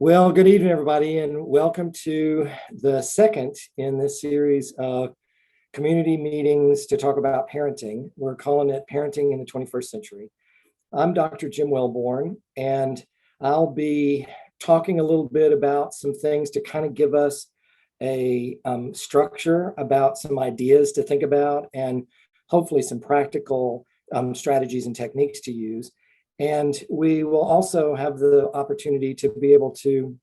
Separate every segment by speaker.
Speaker 1: Well, good evening, everybody, and welcome to the second in this series of community meetings to talk about parenting. We're calling it Parenting in the 21st Century. I'm Dr. Jim Wellborn, and I'll be talking a little bit about some things to kind of give us a structure about some ideas to think about and hopefully some practical strategies and techniques to use. And we will also have the opportunity to be able to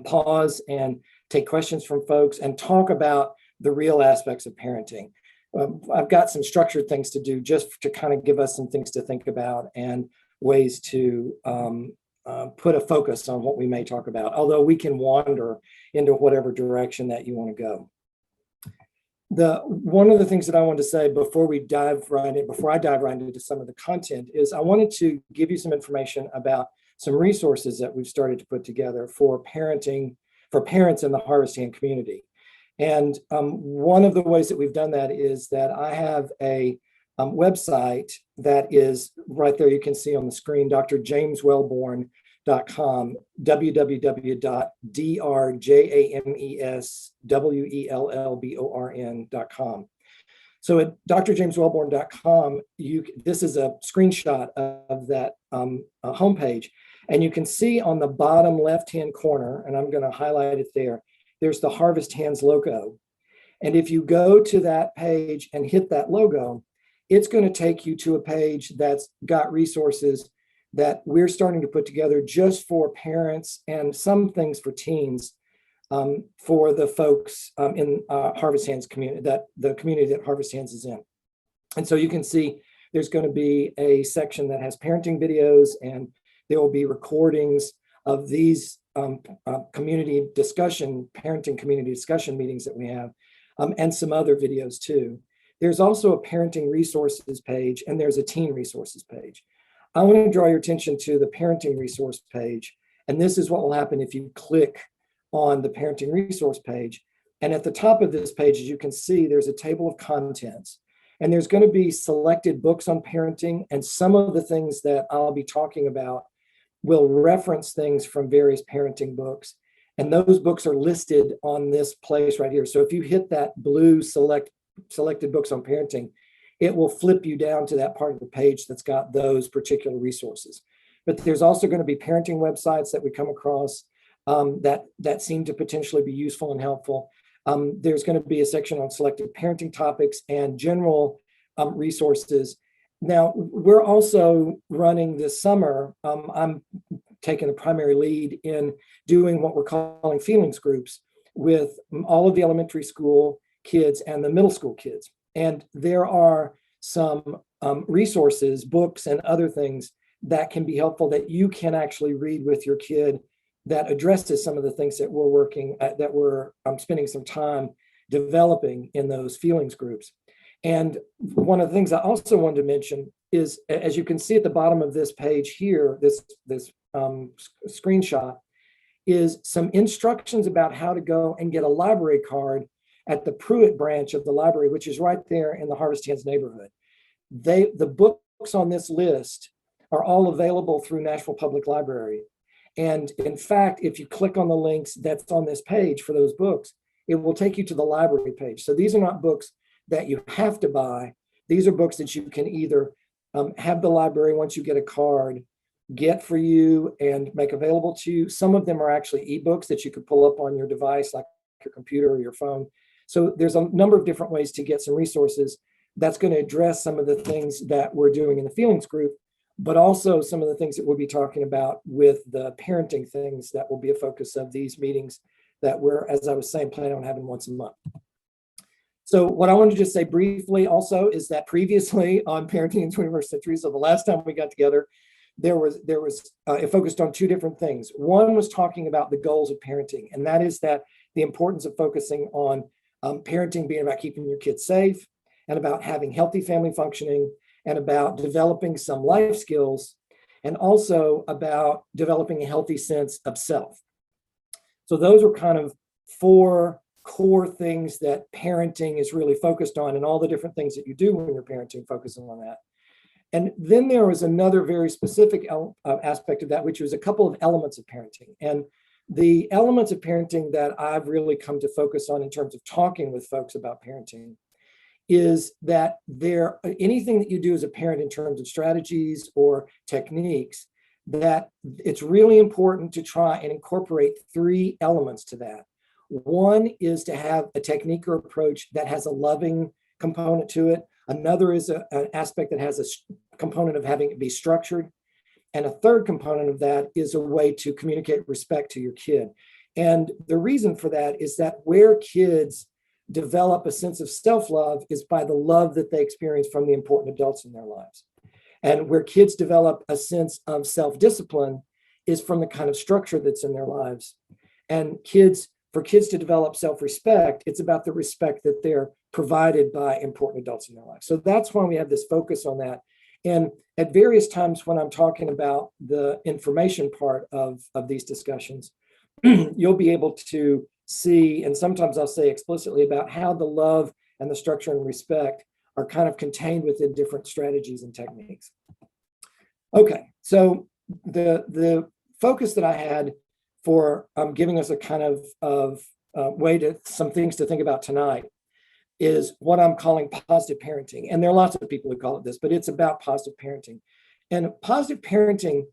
Speaker 1: pause and take questions from folks and talk about the real aspects of parenting. I've got some structured things to do just to kind of give us some things to think about and ways to put a focus on what we may talk about, although we can wander into whatever direction that you want to go. One of the things that I wanted to say before I dive right into some of the content is I wanted to give you some information about some resources that we've started to put together for parenting, for parents in the Harvest Hand community. And one of the ways that we've done that is that I have a website that is right there. You can see on the screen, drjameswellborn.com, www.drjameswellborn.com. So at drjameswellborn.com, this is a screenshot of that homepage, and you can see on the bottom left-hand corner, and I'm going to highlight it there, there's the Harvest Hands logo. And if you go to that page and hit that logo, it's going to take you to a page that's got resources that we're starting to put together just for parents and some things for teens, for the folks in Harvest Hands community, the community that Harvest Hands is in. And so you can see there's going to be a section that has parenting videos, and there will be recordings of these parenting community discussion meetings that we have, and some other videos too. There's also a parenting resources page, and there's a teen resources page. I want to draw your attention to the parenting resource page. And this is what will happen if you click on the parenting resource page. And at the top of this page, as you can see, there's a table of contents. And there's going to be selected books on parenting. And some of the things that I'll be talking about will reference things from various parenting books. And those books are listed on this place right here. So if you hit that blue selected books on parenting, it will flip you down to that part of the page that's got those particular resources. But there's also going to be parenting websites that we come across that seem to potentially be useful and helpful. There's going to be a section on selected parenting topics and general resources. Now, we're also running this summer, I'm taking the primary lead in doing what we're calling feelings groups with all of the elementary school kids and the middle school kids. And there are some resources, books, and other things that can be helpful that you can actually read with your kid that addresses some of the things that we're working at, that we're spending some time developing in those feelings groups. And one of the things I also wanted to mention is, as you can see at the bottom of this page here, this screenshot, is some instructions about how to go and get a library card at the Pruitt branch of the library, which is right there in the Harvest Hands neighborhood. The books on this list are all available through Nashville Public Library. And in fact, if you click on the links that's on this page for those books, it will take you to the library page. So these are not books that you have to buy. These are books that you can either have the library, once you get a card, get for you and make available to you. Some of them are actually ebooks that you could pull up on your device, like your computer or your phone. So there's a number of different ways to get some resources that's going to address some of the things that we're doing in the feelings group, but also some of the things that we'll be talking about with the parenting things that will be a focus of these meetings that we're, as I was saying, planning on having once a month. So what I wanted to just say briefly also is that previously on Parenting in the 21st Century, so the last time we got together, it focused on two different things. One was talking about the goals of parenting, and that is that the importance of focusing on parenting being about keeping your kids safe and about having healthy family functioning and about developing some life skills and also about developing a healthy sense of self. So those are kind of four core things that parenting is really focused on, and all the different things that you do when you're parenting focusing on that. And then there was another very specific aspect of that, which was a couple of elements of parenting. And the elements of parenting that I've really come to focus on in terms of talking with folks about parenting is that anything that you do as a parent in terms of strategies or techniques, that it's really important to try and incorporate three elements to that. One is to have a technique or approach that has a loving component to it. Another is an aspect that has a component of having it be structured. And a third component of that is a way to communicate respect to your kid. And the reason for that is that where kids develop a sense of self-love is by the love that they experience from the important adults in their lives. And where kids develop a sense of self-discipline is from the kind of structure that's in their lives. And for kids to develop self-respect, it's about the respect that they're provided by important adults in their lives. So that's why we have this focus on that. And at various times when I'm talking about the information part of these discussions, you'll be able to see, and sometimes I'll say explicitly, about how the love and the structure and respect are kind of contained within different strategies and techniques. Okay, so the focus that I had for giving us a kind of way to some things to think about tonight is what I'm calling positive parenting. And there are lots of people who call it this, but it's about positive parenting. And positive parenting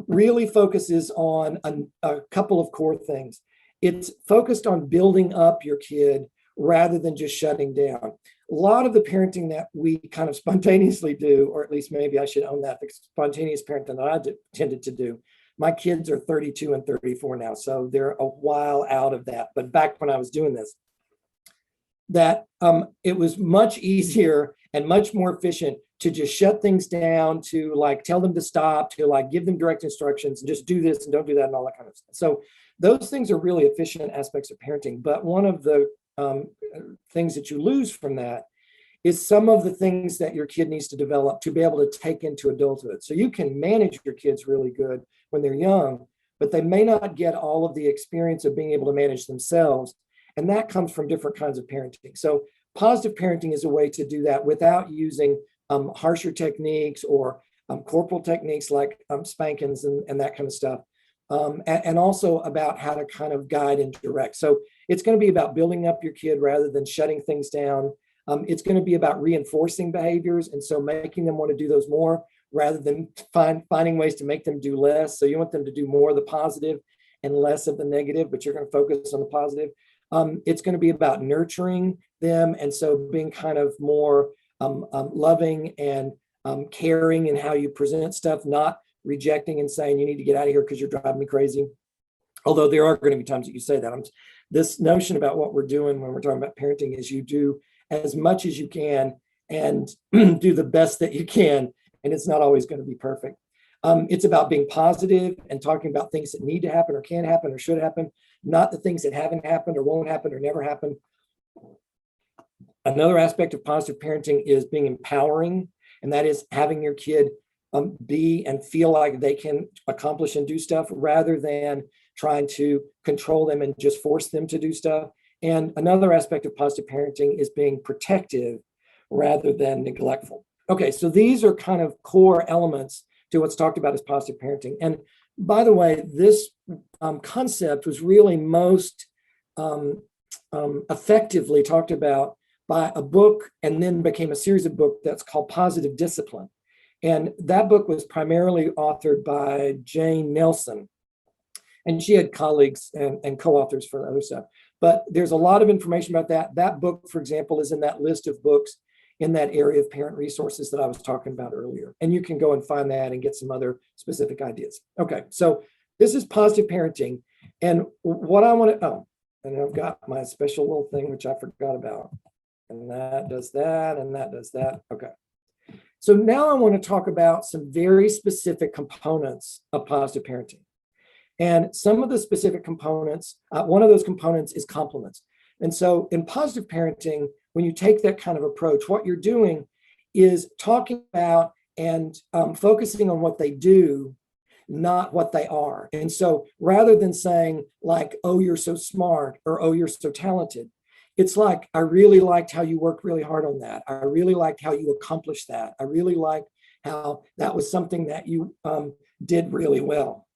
Speaker 1: really focuses on a couple of core things. It's focused on building up your kid rather than just shutting down. A lot of the parenting that we kind of spontaneously do, or at least maybe I should own that, the spontaneous parenting that I tended to do. My kids are 32 and 34 now, so they're a while out of that. But back when I was doing this, that it was much easier and much more efficient to just shut things down, to like tell them to stop, to like give them direct instructions and just do this and don't do that and all that kind of stuff. So those things are really efficient aspects of parenting. But one of the things that you lose from that is some of the things that your kid needs to develop to be able to take into adulthood. So you can manage your kids really good when they're young, but they may not get all of the experience of being able to manage themselves. And that comes from different kinds of parenting. So positive parenting is a way to do that without using harsher techniques or corporal techniques like spankings and that kind of stuff. And also about how to kind of guide and direct. So it's going to be about building up your kid rather than shutting things down. It's going to be about reinforcing behaviors. And so making them want to do those more rather than finding ways to make them do less. So you want them to do more of the positive and less of the negative, but you're going to focus on the positive. It's going to be about nurturing them. And so being kind of more loving and caring in how you present stuff, not rejecting and saying, you need to get out of here because you're driving me crazy. Although there are going to be times that you say that. This notion about what we're doing when we're talking about parenting is you do as much as you can and do the best that you can. And it's not always going to be perfect. It's about being positive and talking about things that need to happen or can happen or should happen, not the things that haven't happened or won't happen or never happen. Another aspect of positive parenting is being empowering, and that is having your kid be and feel like they can accomplish and do stuff rather than trying to control them and just force them to do stuff. And another aspect of positive parenting is being protective rather than neglectful. Okay, so these are kind of core elements to what's talked about as positive parenting. And by the way, this concept was really most effectively talked about by a book and then became a series of books that's called Positive Discipline. And that book was primarily authored by Jane Nelson. And she had colleagues and co-authors for other stuff. But there's a lot of information about that. That book, for example, is in that list of books in that area of parent resources that I was talking about earlier. And you can go and find that and get some other specific ideas. Okay, so this is positive parenting. And what I want to, and I've got my special little thing, which I forgot about. And that does that, and that does that. Okay. So now I want to talk about some very specific components of positive parenting. And some of the specific components, one of those components is compliments. And so in positive parenting, when you take that kind of approach, what you're doing is talking about and focusing on what they do, not what they are. And so rather than saying like, oh, you're so smart, or oh, you're so talented, it's like, I really liked how you worked really hard on that. I really liked how you accomplished that. I really liked how that was something that you did really well.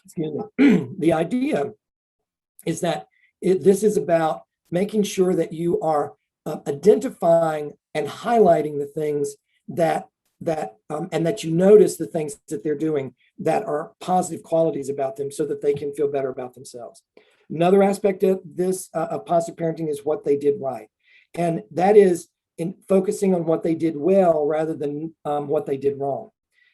Speaker 1: excuse me, the idea is that this is about making sure that you are identifying and highlighting the things and that you notice the things that they're doing that are positive qualities about them so that they can feel better about themselves. Another aspect of this of positive parenting is what they did right. And that is in focusing on what they did well rather than what they did wrong.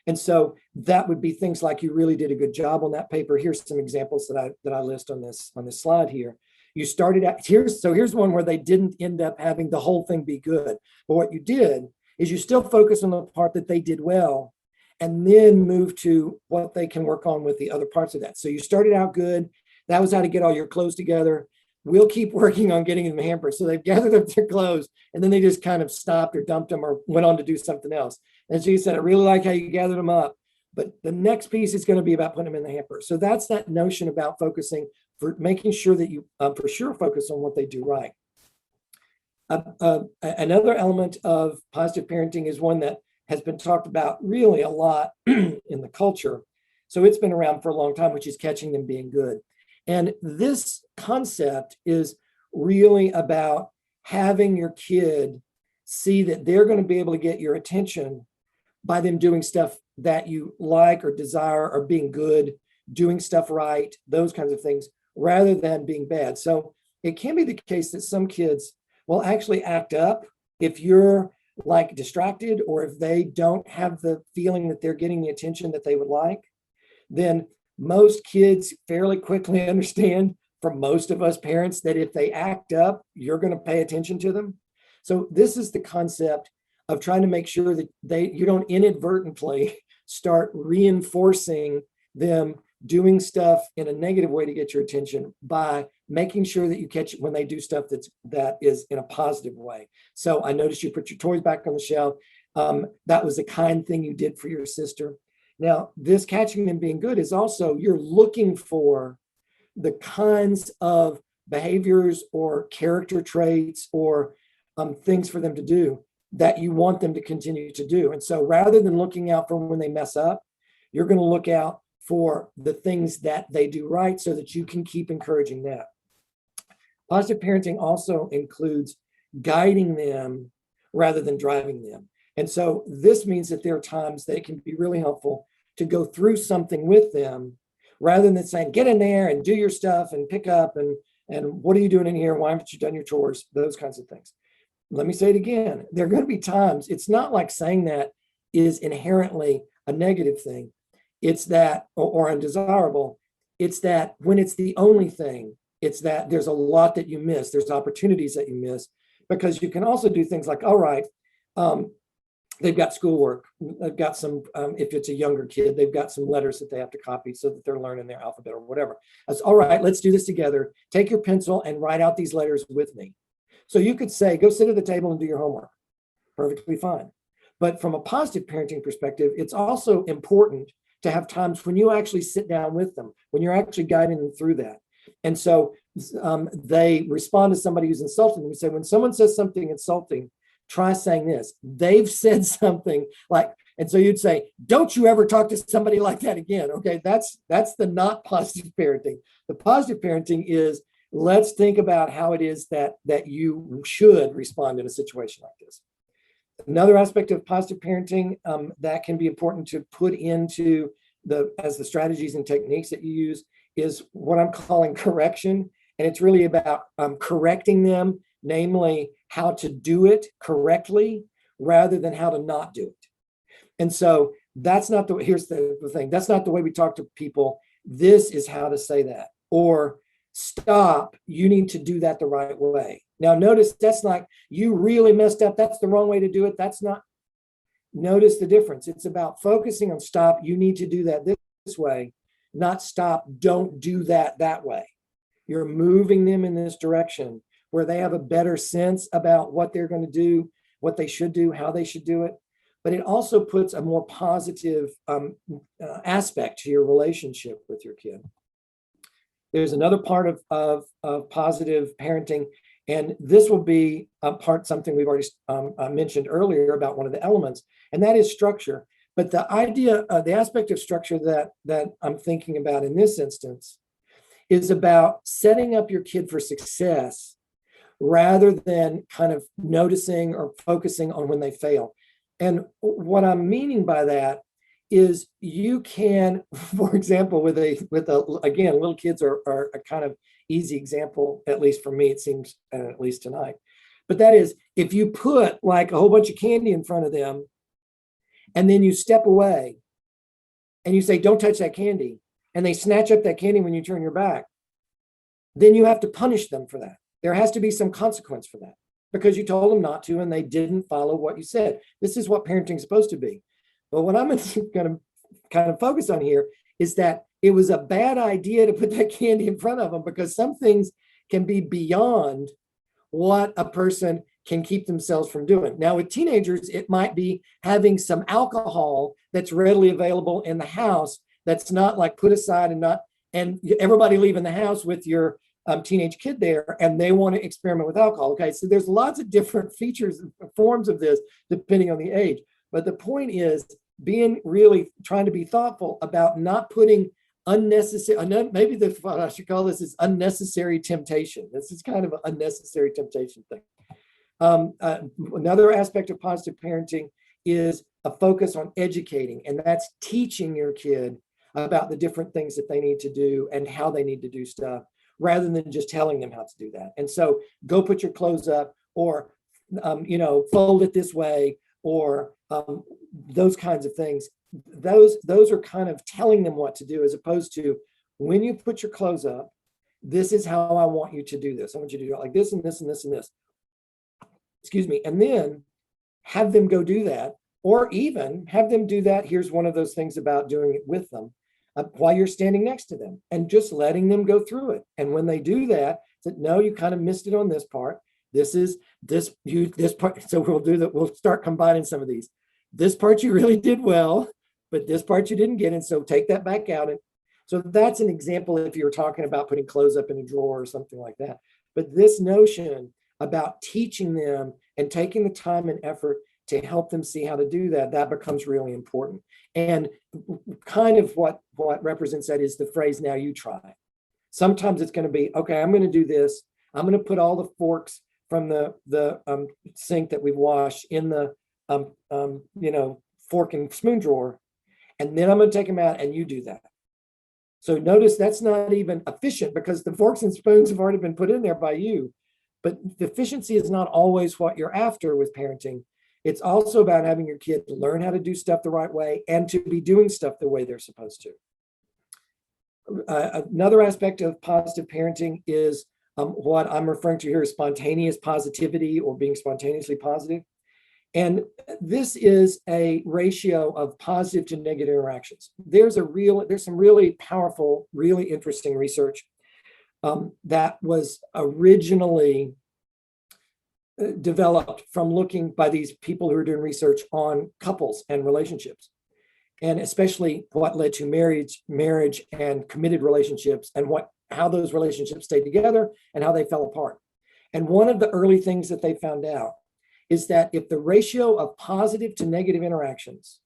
Speaker 1: And so that would be things like, you really did a good job on that paper. Here's some examples that I list on this slide here. You started out here's one where they didn't end up having the whole thing be good. But what you did is you still focus on the part that they did well, and then move to what they can work on with the other parts of that. So you started out good. That was how to get all your clothes together. We'll keep working on getting them hampered. So they've gathered up their clothes, and then they just kind of stopped or dumped them or went on to do something else. And she said, I really like how you gathered them up, but the next piece is going to be about putting them in the hamper. So that's that notion about focusing, for making sure that you for sure focus on what they do right. Another element of positive parenting is one that has been talked about really a lot in the culture. So it's been around for a long time, which is catching them being good. And this concept is really about having your kid see that they're going to be able to get your attention by them doing stuff that you like or desire, or being good, doing stuff right, those kinds of things, rather than being bad. So it can be the case that some kids will actually act up if you're like distracted, or if they don't have the feeling that they're getting the attention that they would like. Then most kids fairly quickly understand, from most of us parents, that if they act up, you're going to pay attention to them. So this is the concept of trying to make sure that you don't inadvertently start reinforcing them doing stuff in a negative way to get your attention, by making sure that you catch it when they do stuff that is in a positive way. So I noticed you put your toys back on the shelf. That was a kind thing you did for your sister. Now, this catching them being good is also, you're looking for the kinds of behaviors or character traits or things for them to do that you want them to continue to do. And so rather than looking out for when they mess up, you're going to look out for the things that they do right so that you can keep encouraging that. Positive parenting also includes guiding them rather than driving them. And so this means that there are times that it can be really helpful to go through something with them, rather than saying, get in there and do your stuff and pick up and what are you doing in here? Why haven't you done your chores? Those kinds of things. Let me say it again. There are going to be times, it's not like saying that is inherently a negative thing. It's that, or undesirable. It's that when it's the only thing, it's that there's a lot that you miss. There's opportunities that you miss, because you can also do things like, all right, they've got schoolwork. They've got some, if it's a younger kid, they've got some letters that they have to copy so that they're learning their alphabet or whatever. That's all right. Let's do this together. Take your pencil and write out these letters with me. So you could say, go sit at the table and do your homework. Perfectly fine. But from a positive parenting perspective, it's also important to have times when you actually sit down with them, when you're actually guiding them through that. And so they respond to somebody who's insulting them. You say, when someone says something insulting, try saying this. They've said something like, and so you'd say, don't you ever talk to somebody like that again. Okay, that's the not positive parenting. The positive parenting is, let's think about how it is that you should respond in a situation like this. Another aspect of positive parenting that can be important to put into as the strategies and techniques that you use is what I'm calling correction. And it's really about correcting them, namely how to do it correctly rather than how to not do it. And so that's not here's the thing. That's not the way we talk to people. This is how to say that. Or stop, you need to do that the right way. Now notice that's like, you really messed up. That's the wrong way to do it. That's not. Notice the difference. It's about focusing on stop, you need to do that this way, not stop, don't do that way. You're moving them in this direction where they have a better sense about what they're going to do, what they should do, how they should do it. But it also puts a more positive aspect to your relationship with your kid. There's another part of positive parenting, and this will be something we've already mentioned earlier about one of the elements, and that is structure. But the idea, the aspect of structure that I'm thinking about in this instance is about setting up your kid for success rather than kind of noticing or focusing on when they fail. And what I'm meaning by that is you can, for example, with a again, little kids are a kind of easy example, at least for me, it seems, at least tonight. But that is, if you put like a whole bunch of candy in front of them and then you step away and you say, don't touch that candy, and they snatch up that candy when you turn your back, then you have to punish them for that. There has to be some consequence for that because you told them not to and they didn't follow what you said. This is what parenting is supposed to be. But what I'm going to kind of focus on here is that it was a bad idea to put that candy in front of them because some things can be beyond what a person can keep themselves from doing. Now, with teenagers, it might be having some alcohol that's readily available in the house that's not like put aside and everybody leaving the house with your teenage kid there and they want to experiment with alcohol. Okay, so there's lots of different features and forms of this depending on the age. But the point is being really trying to be thoughtful about not putting unnecessary, maybe what I should call this is unnecessary temptation. This is kind of an unnecessary temptation thing. Another aspect of positive parenting is a focus on educating, and that's teaching your kid about the different things that they need to do and how they need to do stuff rather than just telling them how to do that. And so go put your clothes up or, fold it this way or those kinds of things. Those are kind of telling them what to do as opposed to when you put your clothes up, this is how I want you to do this. I want you to do it like this and this and this and this. Excuse me. And then have them go do that or even have them do that. Here's one of those things about doing it with them while you're standing next to them and just letting them go through it. And when they do that, no, you kind of missed it on this part. This part. So we'll do that. We'll start combining some of these. This part you really did well, but this part you didn't get. And so take that back out. And so that's an example if you're talking about putting clothes up in a drawer or something like that. But this notion about teaching them and taking the time and effort to help them see how to do that, that becomes really important. And kind of what represents that is the phrase, now you try. Sometimes it's going to be, okay, I'm going to do this. I'm going to put all the forks from the sink that we've washed in the fork and spoon drawer. And then I'm going to take them out and you do that. So notice that's not even efficient because the forks and spoons have already been put in there by you. But the efficiency is not always what you're after with parenting. It's also about having your kid learn how to do stuff the right way and to be doing stuff the way they're supposed to. Another aspect of positive parenting is what I'm referring to here is spontaneous positivity or being spontaneously positive. And this is a ratio of positive to negative interactions. There's some really powerful, really interesting research that was originally developed from looking by these people who are doing research on couples and relationships, and especially what led to marriage and committed relationships and how those relationships stayed together and how they fell apart. And one of the early things that they found out is that if the ratio of positive to negative interactions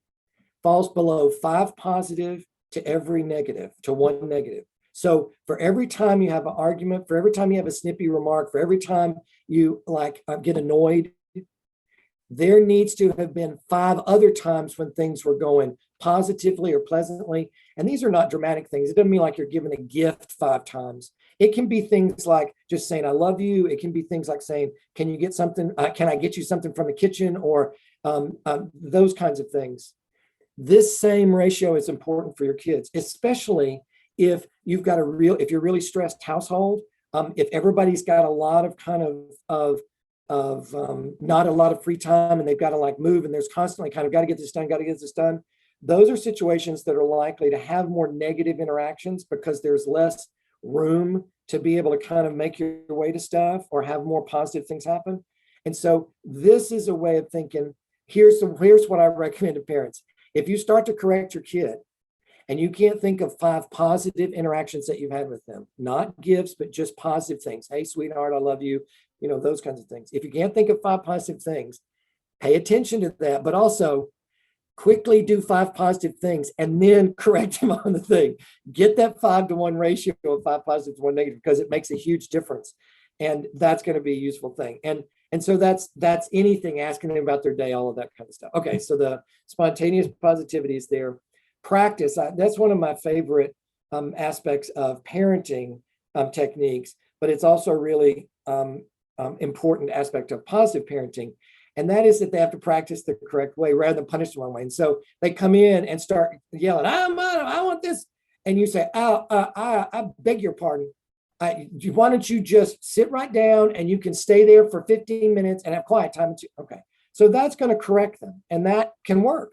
Speaker 1: falls below 5 positive to every negative, to 1 negative. So for every time you have an argument, for every time you have a snippy remark, for every time you get annoyed, there needs to have been 5 other times when things were going positively or pleasantly. And these are not dramatic things. It doesn't mean like you're given a gift 5 times. It can be things like just saying, I love you. It can be things like saying, can you get something? Can I get you something from the kitchen? Or those kinds of things. This same ratio is important for your kids, especially if you've got if you're really stressed household, if everybody's got a lot of kind of not a lot of free time and they've got to move and there's constantly kind of got to get this done. Those are situations that are likely to have more negative interactions because there's less room to be able to kind of make your way to stuff or have more positive things happen. And so this is a way of thinking. Here's what I recommend to parents. If you start to correct your kid and you can't think of 5 positive interactions that you've had with them, not gifts, but just positive things. Hey, sweetheart, I love you. Those kinds of things. If you can't think of 5 positive things, pay attention to that, but also quickly do 5 positive things and then correct him on the thing. Get that 5-to-1 ratio of 5 positive to 1 negative, because it makes a huge difference. And that's going to be a useful thing. And so that's anything, asking them about their day, all of that kind of stuff. Okay, so the spontaneous positivity is there. Practice, that's one of my favorite aspects of parenting techniques, but it's also a really important aspect of positive parenting. And that is that they have to practice the correct way rather than punish the wrong way. And so they come in and start yelling, I want this. And you say, I beg your pardon. Why don't you just sit right down, and you can stay there for 15 minutes and have quiet time. Okay. So that's going to correct them, and that can work.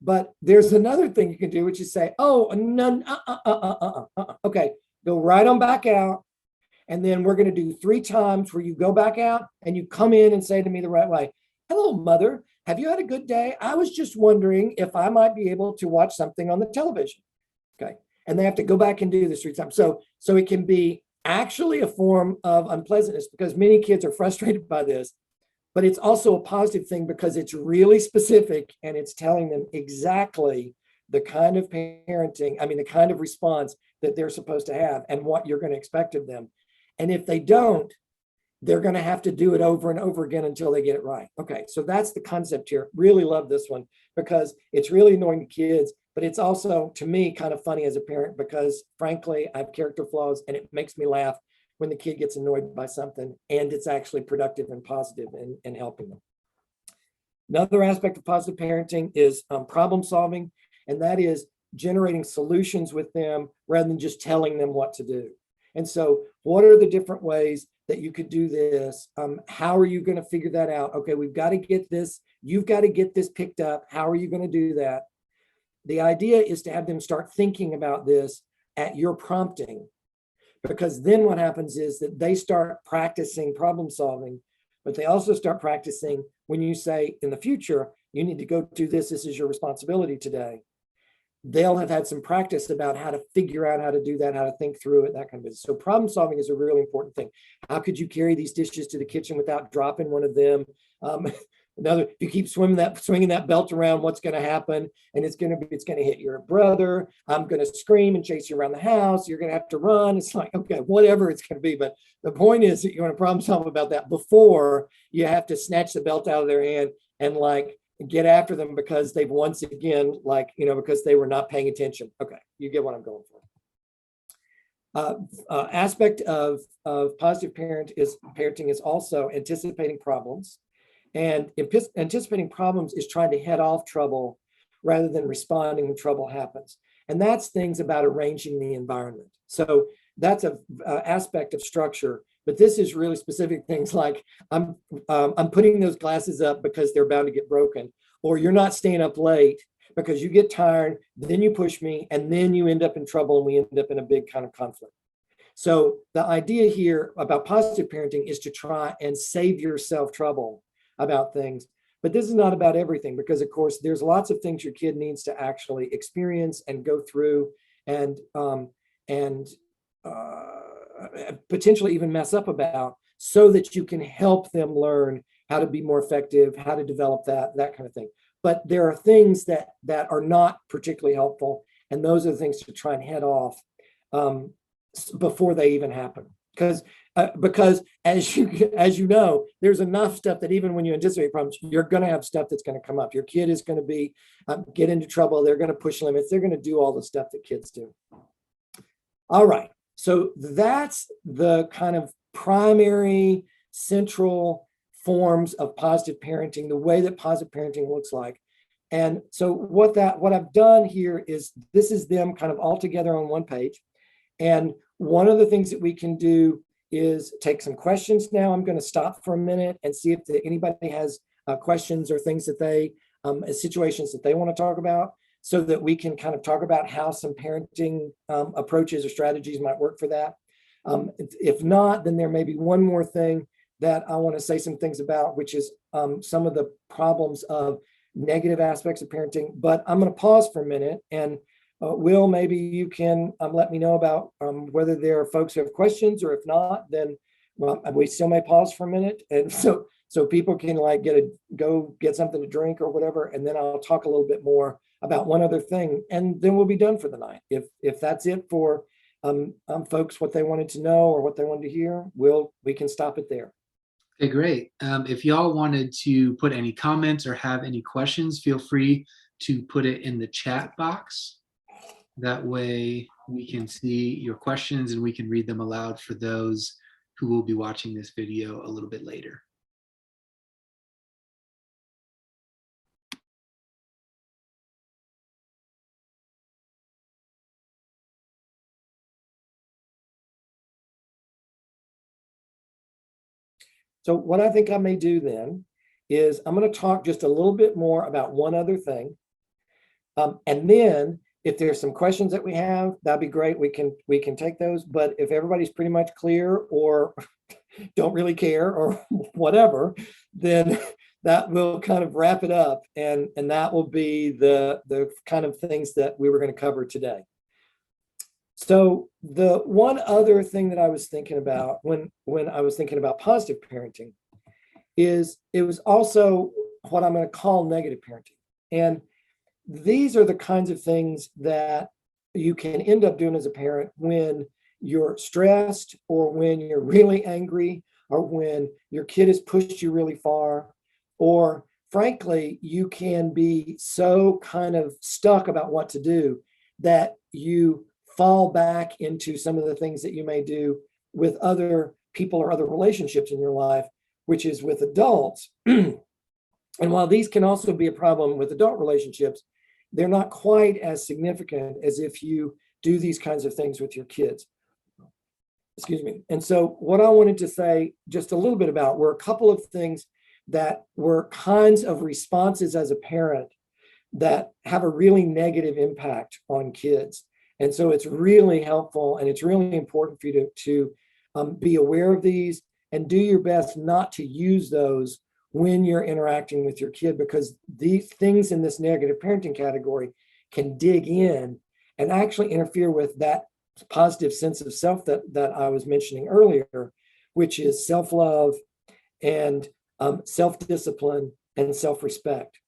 Speaker 1: But there's another thing you can do, which is say, oh, no, okay, go right on back out. And then we're going to do 3 times where you go back out and you come in and say to me the right way, hello, mother. Have you had a good day? I was just wondering if I might be able to watch something on the television. Okay. And they have to go back and do this 3 times. So it can be actually a form of unpleasantness, because many kids are frustrated by this, but it's also a positive thing because it's really specific and it's telling them exactly the kind of parenting, the kind of response that they're supposed to have and what you're going to expect of them. And if they don't, they're going to have to do it over and over again until they get it right. Okay, so that's the concept here. Really love this one because it's really annoying to kids, but it's also, to me, kind of funny as a parent because, frankly, I have character flaws and it makes me laugh when the kid gets annoyed by something and it's actually productive and positive and helping them. Another aspect of positive parenting is problem solving, and that is generating solutions with them rather than just telling them what to do. And so what are the different ways that you could do this? How are you going to figure that out? Okay, we've got to get this. You've got to get this picked up. How are you going to do that? The idea is to have them start thinking about this at your prompting, because then what happens is that they start practicing problem solving, but they also start practicing when you say in the future, you need to go do this. This is your responsibility today. They'll have had some practice about how to figure out how to do that, how to think through it, that kind of business. So problem solving is a really important thing. How could you carry these dishes to the kitchen without dropping one of them? If you keep swinging that belt around, what's going to happen? And it's going to hit your brother. I'm going to scream and chase you around the house. You're going to have to run. It's like, okay, whatever it's going to be. But the point is that you want to problem solve about that before you have to snatch the belt out of their hand and get after them because they've once again, because they were not paying attention. Okay, you get what I'm going for. Aspect of positive parenting is also anticipating problems. And anticipating problems is trying to head off trouble rather than responding when trouble happens. And that's things about arranging the environment. So that's an aspect of structure. But this is really specific things like I'm putting those glasses up because they're bound to get broken, or you're not staying up late because you get tired, then you push me, and then you end up in trouble, and we end up in a big kind of conflict. So the idea here about positive parenting is to try and save yourself trouble about things. But this is not about everything, because of course there's lots of things your kid needs to actually experience and go through and potentially even mess up about, so that you can help them learn how to be more effective, how to develop that kind of thing. But there are things that are not particularly helpful, and those are the things to try and head off before they even happen. Because as you know, there's enough stuff that even when you anticipate problems, you're going to have stuff that's going to come up. Your kid is going to be get into trouble. They're going to push limits. They're going to do all the stuff that kids do. All right. So that's the kind of primary central forms of positive parenting, the way that positive parenting looks like. And so what I've done here is this is them kind of all together on one page. And one of the things that we can do is take some questions now. I'm going to stop for a minute and see if anybody has questions or things that situations that they want to talk about, so that we can kind of talk about how some parenting approaches or strategies might work for that. If not, then there may be one more thing that I want to say some things about, which is some of the problems of negative aspects of parenting. But I'm going to pause for a minute, and Will, maybe you can let me know about whether there are folks who have questions, or if not, then well, we still may pause for a minute, and so people can like go get something to drink or whatever, and then I'll talk a little bit more about one other thing, and then we'll be done for the night. If that's it for folks, what they wanted to know or what they wanted to hear, we can stop it there.
Speaker 2: Okay, great. If y'all wanted to put any comments or have any questions, feel free to put it in the chat box. That way we can see your questions and we can read them aloud for those who will be watching this video a little bit later.
Speaker 1: So what I think I may do then is I'm going to talk just a little bit more about one other thing. And then if there's some questions that we have, that'd be great. We can take those. But if everybody's pretty much clear or don't really care or whatever, then that will kind of wrap it up. And that will be the kind of things that we were going to cover today. So the one other thing that I was thinking about when I was thinking about positive parenting is it was also what I'm going to call negative parenting. And these are the kinds of things that you can end up doing as a parent when you're stressed or when you're really angry or when your kid has pushed you really far, or frankly, you can be so kind of stuck about what to do that you fall back into some of the things that you may do with other people or other relationships in your life, which is with adults. And while these can also be a problem with adult relationships, they're not quite as significant as if you do these kinds of things with your kids. Excuse me. And so what I wanted to say just a little bit about were a couple of things that were kinds of responses as a parent that have a really negative impact on kids. And so it's really helpful and it's really important for you to be aware of these and do your best not to use those when you're interacting with your kid, because these things in this negative parenting category can dig in and actually interfere with that positive sense of self that I was mentioning earlier, which is self-love and self-discipline and self-respect.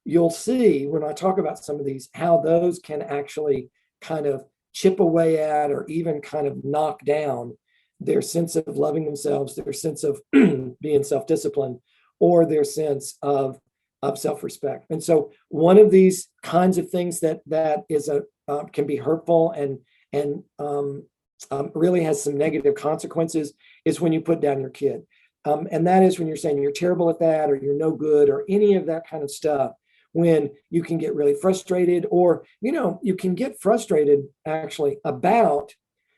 Speaker 1: You'll see when I talk about some of these, how those can actually kind of chip away at or even kind of knock down their sense of loving themselves, their sense of being self-disciplined, or their sense of self-respect. And so one of these kinds of things that is can be hurtful and really has some negative consequences is when you put down your kid. And that is when you're saying you're terrible at that, or you're no good, or any of that kind of stuff, when you can get really frustrated, or, you can get frustrated actually about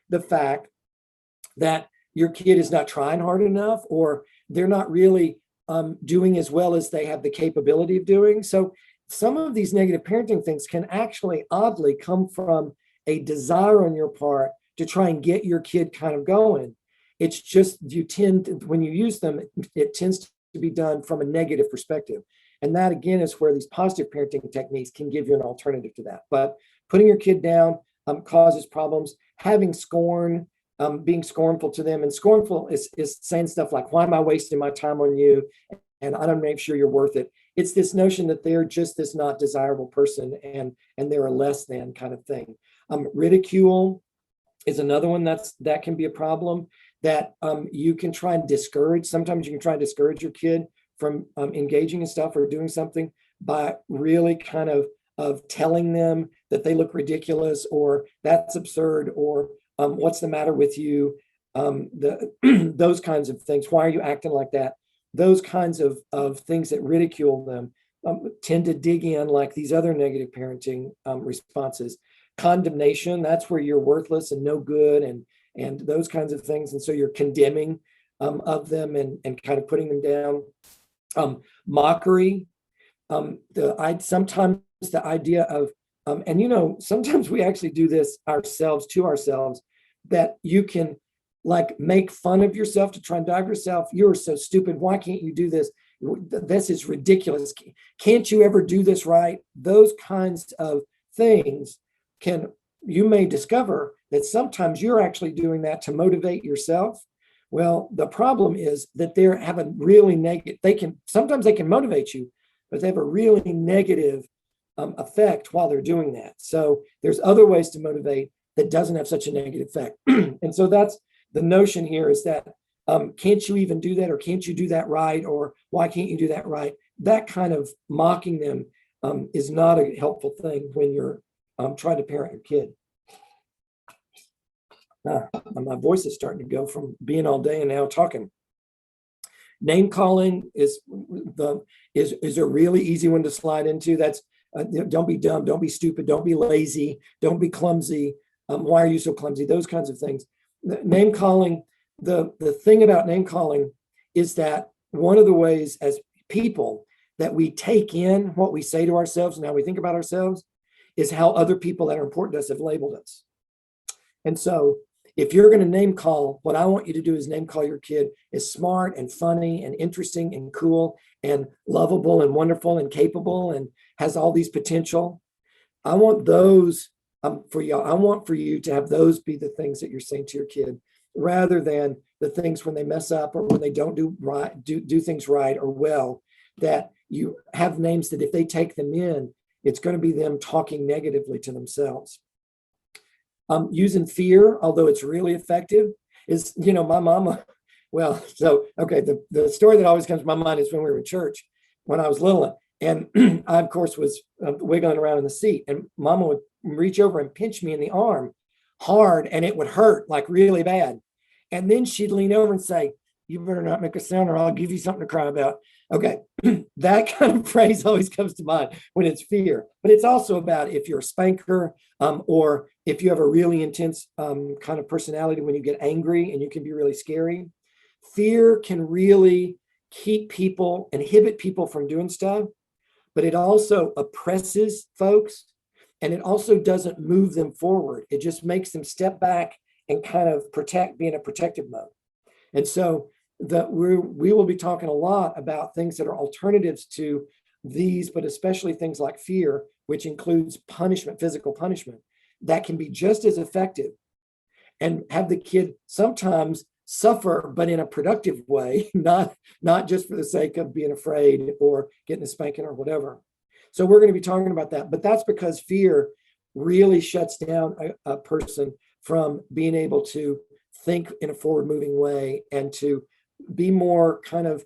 Speaker 1: the fact that your kid is not trying hard enough, or they're not really doing as well as they have the capability of doing. So some of these negative parenting things can actually oddly come from a desire on your part to try and get your kid kind of going. It's just when you use them, it tends to be done from a negative perspective. And that again is where these positive parenting techniques can give you an alternative to that. But putting your kid down causes problems. Having scorn, being scornful to them, and scornful is saying stuff like, why am I wasting my time on you? And I don't make sure you're worth it. It's this notion that they're just this not desirable person and they're a less than kind of thing. Ridicule is another one that can be a problem, that you can try and discourage. Sometimes you can try and discourage your kid from engaging in stuff or doing something by really kind of telling them that they look ridiculous, or that's absurd, or what's the matter with you? Those kinds of things. Why are you acting like that? Those kinds of things that ridicule them tend to dig in, like these other negative parenting responses. Condemnation, that's where you're worthless and no good, and those kinds of things. And so you're condemning of them and kind of putting them down. Mockery, sometimes the idea of, and sometimes we actually do this to ourselves, that you can like make fun of yourself to try and dive yourself. You're so stupid. Why can't you do this? This is ridiculous. Can't you ever do this right? Those kinds of things you may discover that sometimes you're actually doing that to motivate yourself, Well, the problem is that they have a really negative, sometimes they can motivate you, but they have a really negative effect while they're doing that. So there's other ways to motivate that doesn't have such a negative effect. And so that's the notion here, is that can't you even do that, or can't you do that right, or why can't you do that right? That kind of mocking them is not a helpful thing when you're trying to parent your kid. My voice is starting to go from being all day and now talking. Name calling is a really easy one to slide into. That's don't be dumb, don't be stupid, don't be lazy, don't be clumsy. Why are you so clumsy? Those kinds of things. Name calling. The thing about name calling is that one of the ways as people that we take in what we say to ourselves and how we think about ourselves is how other people that are important to us have labeled us. And so if you're going to name call, what I want you to do is name call your kid as smart and funny and interesting and cool and lovable and wonderful and capable and has all these potential. I want those for you. I want for you to have those be the things that you're saying to your kid, rather than the things when they mess up or when they don't do things right or well, that you have names that if they take them in, it's going to be them talking negatively to themselves. Using fear, although it's really effective, is, my mama, well, so, okay, the story that always comes to my mind is when we were in church, when I was little, and I, of course, was wiggling around in the seat, and mama would reach over and pinch me in the arm hard, and it would hurt like really bad. And then she'd lean over and say, "You better not make a sound or I'll give you something to cry about." Okay, that kind of phrase always comes to mind when it's fear. But it's also about if you're a spanker, or if you have a really intense kind of personality when you get angry, and you can be really scary. Fear can really inhibit people from doing stuff, but it also oppresses folks, and it also doesn't move them forward. It just makes them step back and kind of be in a protective mode. And so we will be talking a lot about things that are alternatives to these, but especially things like fear, which includes punishment, physical punishment, that can be just as effective and have the kid sometimes suffer, but in a productive way, not just for the sake of being afraid or getting a spanking or whatever. So we're going to be talking about that, but that's because fear really shuts down a person from being able to think in a forward-moving way and to be more kind of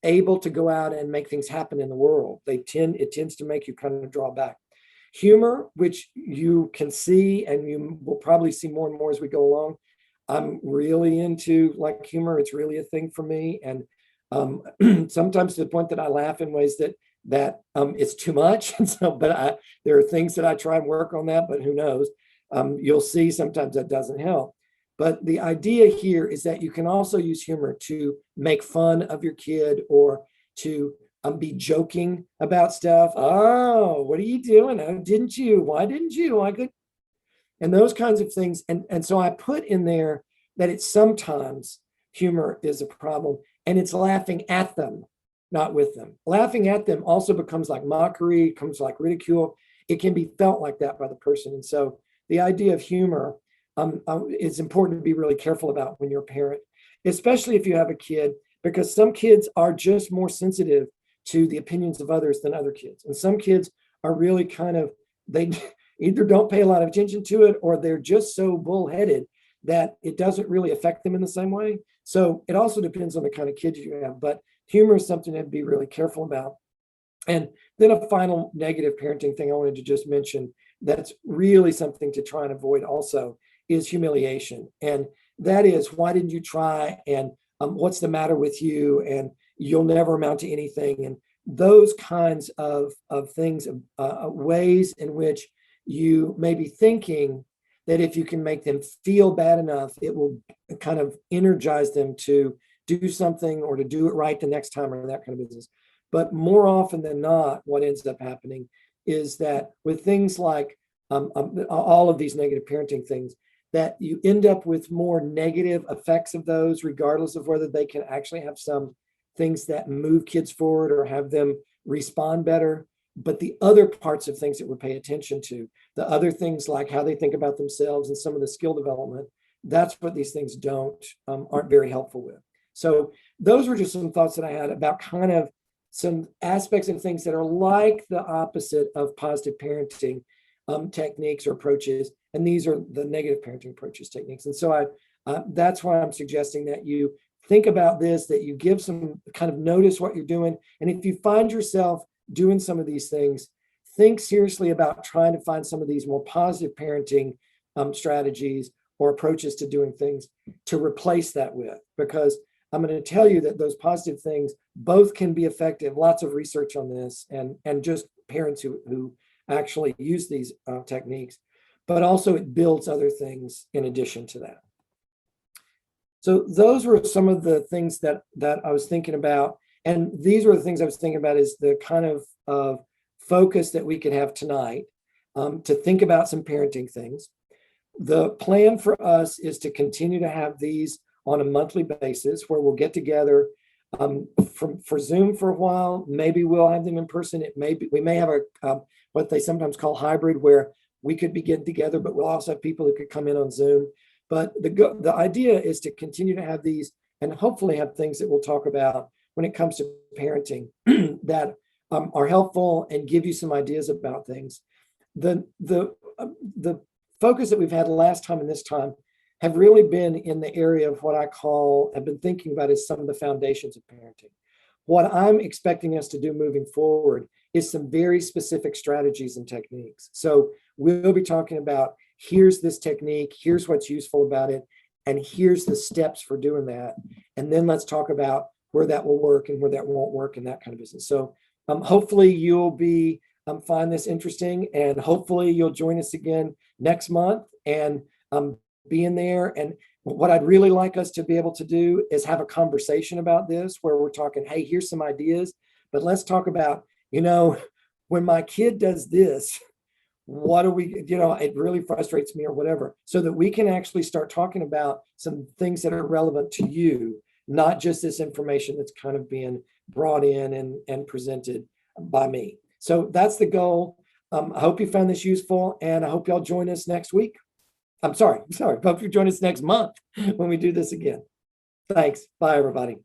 Speaker 1: able to go out and make things happen in the world. It tends to make you kind of draw back. Humor, which you can see, and you will probably see more and more as we go along. I'm really into like humor. It's really a thing for me, and sometimes to the point that I laugh in ways that it's too much. And so, but there are things that I try and work on that, but who knows? You'll see sometimes that doesn't help. But the idea here is that you can also use humor to make fun of your kid, or to be joking about stuff. Oh, what are you doing? Oh, didn't you? Why didn't you? I could, and those kinds of things. And so I put in there that it's sometimes humor is a problem, and it's laughing at them, not with them. Laughing at them also becomes like mockery, becomes like ridicule. It can be felt like that by the person. And so the idea of humor is important to be really careful about when you're a parent, especially if you have a kid, because some kids are just more sensitive to the opinions of others than other kids. And some kids are really they either don't pay a lot of attention to it, or they're just so bullheaded that it doesn't really affect them in the same way. So it also depends on the kind of kids you have, but humor is something to be really careful about. And then a final negative parenting thing I wanted to just mention that's really something to try and avoid also is humiliation. And that is, why didn't you try? And what's the matter with you? And you'll never amount to anything. And those kinds of things, ways in which you may be thinking that if you can make them feel bad enough, it will kind of energize them to do something or to do it right the next time, or that kind of business. But more often than not, what ends up happening is that with things like all of these negative parenting things, that you end up with more negative effects of those, regardless of whether they can actually have some things that move kids forward or have them respond better. But the other parts of things that we pay attention to, the other things like how they think about themselves and some of the skill development, that's what these things aren't very helpful with. So those were just some thoughts that I had about kind of some aspects of things that are like the opposite of positive parenting techniques or approaches. And these are the negative parenting approaches, techniques. And so that's why I'm suggesting that you think about this, that you give some kind of notice what you're doing. And if you find yourself doing some of these things, think seriously about trying to find some of these more positive parenting strategies or approaches to doing things to replace that with, because I'm going to tell you that those positive things both can be effective. Lots of research on this, and just parents who actually use these techniques, but also it builds other things in addition to that. So those were some of the things that I was thinking about. And these were the things I was thinking about, is the kind of focus that we could have tonight to think about some parenting things. The plan for us is to continue to have these on a monthly basis, where we'll get together for Zoom for a while. Maybe we'll have them in person. We may have a what they sometimes call hybrid, where we could be getting together, but we'll also have people who could come in on Zoom. But the idea is to continue to have these, and hopefully have things that we'll talk about when it comes to parenting that are helpful and give you some ideas about things. The focus that we've had last time and this time have really been in the area of what I've been thinking about is some of the foundations of parenting. What I'm expecting us to do moving forward is some very specific strategies and techniques. So we'll be talking about, here's this technique, here's what's useful about it, and here's the steps for doing that. And then let's talk about where that will work and where that won't work and that kind of business. So hopefully you'll find this interesting, and hopefully you'll join us again next month and be in there. And what I'd really like us to be able to do is have a conversation about this, where we're talking, hey, here's some ideas, but let's talk about, when my kid does this, what do we, it really frustrates me or whatever, so that we can actually start talking about some things that are relevant to you, not just this information that's kind of being brought in and presented by me. So that's the goal. I hope you found this useful, and I hope y'all join us next week. I'm sorry. I hope you join us next month when we do this again. Thanks. Bye, everybody.